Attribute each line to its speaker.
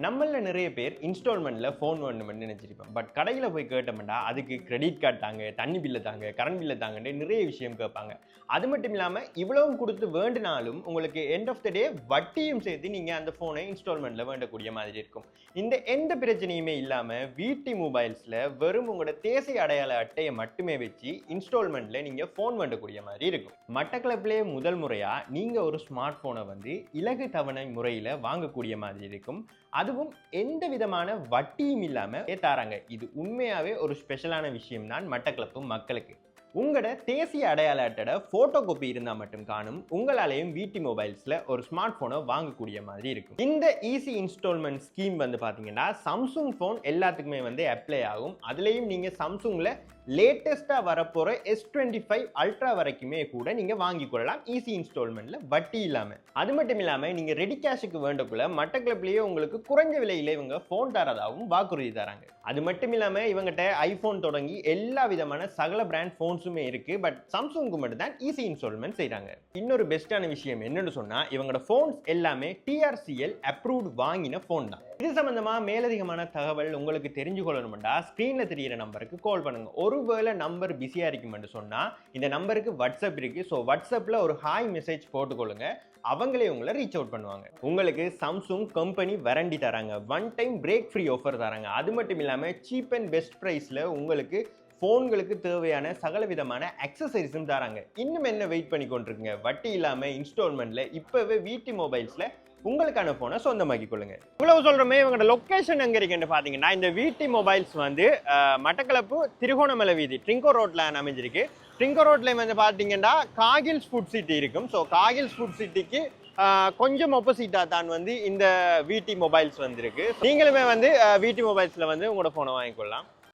Speaker 1: நம்மள நிறைய பேர் இன்ஸ்டால்மெண்ட்ல ஃபோன் வேணும்னு நினைச்சிருப்போம். பட் கடையில் போய் கேட்டோம்னா அதுக்கு கிரெடிட் கார்டு தாங்க, தண்ணி பில்லை தாங்க, கரண்ட் பில்லை தாங்கன்னு நிறைய விஷயம் கேட்பாங்க. அது மட்டும் இல்லாமல் இவ்வளவும் கொடுத்து வேண்டினாலும் உங்களுக்கு எண்ட் ஆஃப் த டே வட்டியும் சேர்த்து நீங்கள் அந்த ஃபோனை இன்ஸ்டால்மெண்ட்டில் வேண்டக்கூடிய மாதிரி இருக்கும். இந்த எந்த பிரச்சனையுமே இல்லாமல் வீட்டி மொபைல்ஸில் வெறும் உங்களோட தேசிய அடையாள அட்டையை மட்டுமே வச்சு இன்ஸ்டால்மெண்ட்டில் நீங்கள் ஃபோன் வேண்டக்கூடிய மாதிரி இருக்கும். மட்டக்களப்பிலே முதல் முறையாக நீங்கள் ஒரு ஸ்மார்ட் ஃபோனை வந்து இலகு தவணை முறையில் வாங்கக்கூடிய மாதிரி இருக்கும். அதுவும் எந்த விதமான வட்டியும் இல்லாம தராங்க. இது உண்மையாவே ஒரு ஸ்பெஷலான விஷயம் தான் மட்டக்களப்பு மக்களுக்கு. உங்களோட தேசிய அடையாள அட்டையோட போட்டோ காப்பி இருந்தால் மட்டும் காணும் உங்களாலேயும் வீட்டி மொபைல்ஸ்ல ஒரு ஸ்மார்ட் போனை வாங்கக்கூடிய மாதிரி இருக்கும். இந்த ஈஸி இன்ஸ்டால்மெண்ட் ஸ்கீம் வந்து பாத்தீங்கன்னா சாம்சங் போன் எல்லாத்துக்குமே வந்து அப்ளை ஆகும். அதுலேயும் நீங்க சாம்சங்ல லேட்டஸ்டா வரப்போற S25 அல்ட்ரா வரைக்குமே கூட நீங்க வாங்கி கொள்ளலாம் ஈஸி இன்ஸ்டால்மெண்ட்ல வட்டி இல்லாம. அது மட்டும் இல்லாம நீங்க ரெடி கேஷுக்கு வேண்டக்குள்ள மட்டக்களப்பிலேயே உங்களுக்கு குறைஞ்ச விலையில இவங்க போன் தரதாகவும் வாக்குறுதி தராங்க. அது மட்டும் இல்லாம இவங்கிட்ட ஐபோன் தொடங்கி எல்லா விதமான சகல பிராண்ட் போன்ஸுமே இருக்கு. பட் சாம்சங்க்கு மட்டும் தான் ஈஸி இன்ஸ்டால்மெண்ட் செய்யறாங்க. இன்னொரு பெஸ்டான விஷயம் என்னன்னு சொன்னா இவங்களோட போன்ஸ் எல்லாமே TRCL அப்ரூவ்ட் வாங்கின போன் தான். இது சம்பந்தமா மேலதிகமான தகவல் உங்களுக்கு தெரிஞ்சு கொள்ளணும்டா ஸ்கிரீன்ல தெரியிற நம்பருக்கு கால் பண்ணுங்க. ஒருவேளை நம்பர் பிஸியா இருக்குமென்று சொன்னா இந்த நம்பருக்கு வாட்ஸ்அப் இருக்கு. ஸோ வாட்ஸ்அப்ல ஒரு ஹாய் மெசேஜ் போட்டுக்கொள்ளுங்க. அவங்களே உங்களை ரீச் அவுட் பண்ணுவாங்க. உங்களுக்கு சாம்சங் கம்பெனி வாரண்டி தராங்க, one time break free offer தராங்க. அது மட்டும் இல்லாமல் சீப் அண்ட் பெஸ்ட் ப்ரைஸில் உங்களுக்கு ஃபோன்களுக்கு தேவையான சகல விதமான அக்சசரிஸும் தராங்க. இன்னும் என்ன வெயிட் பண்ணி கொண்டிருக்குங்க? வட்டி இல்லாமல் இன்ஸ்டால்மெண்ட்ல இப்போவே வீட்டி மொபைல்ஸில் உங்களுக்கான போனை சொந்தமாக்கி கொள்ளுங்க. இவ்வளவு சொல்றமே இவங்களோட லொக்கேஷன் எங்க இருக்குன்னு பாத்தீங்கன்னா இந்த வீட்டி மொபைல்ஸ் வந்து மட்டக்களப்பு திருகோணமலை வீதி ட்ரிங்கோ ரோட்ல அமைஞ்சிருக்கு. ட்ரிங்கோ ரோட்ல வந்து பாத்தீங்கன்னா காகில்ஸ் ஃபுட் சிட்டி இருக்கும். ஸோ காகில்ஸ் ஃபுட் சிட்டிக்கு கொஞ்சம் ஆப்போசிட்டா தான் வந்து இந்த வீட்டி மொபைல்ஸ் வந்து இருக்கு. நீங்களுமே வந்து வீட்டி மொபைல்ஸ்ல வந்து உங்களோட போனை வாங்கிக்கொள்ளலாம்.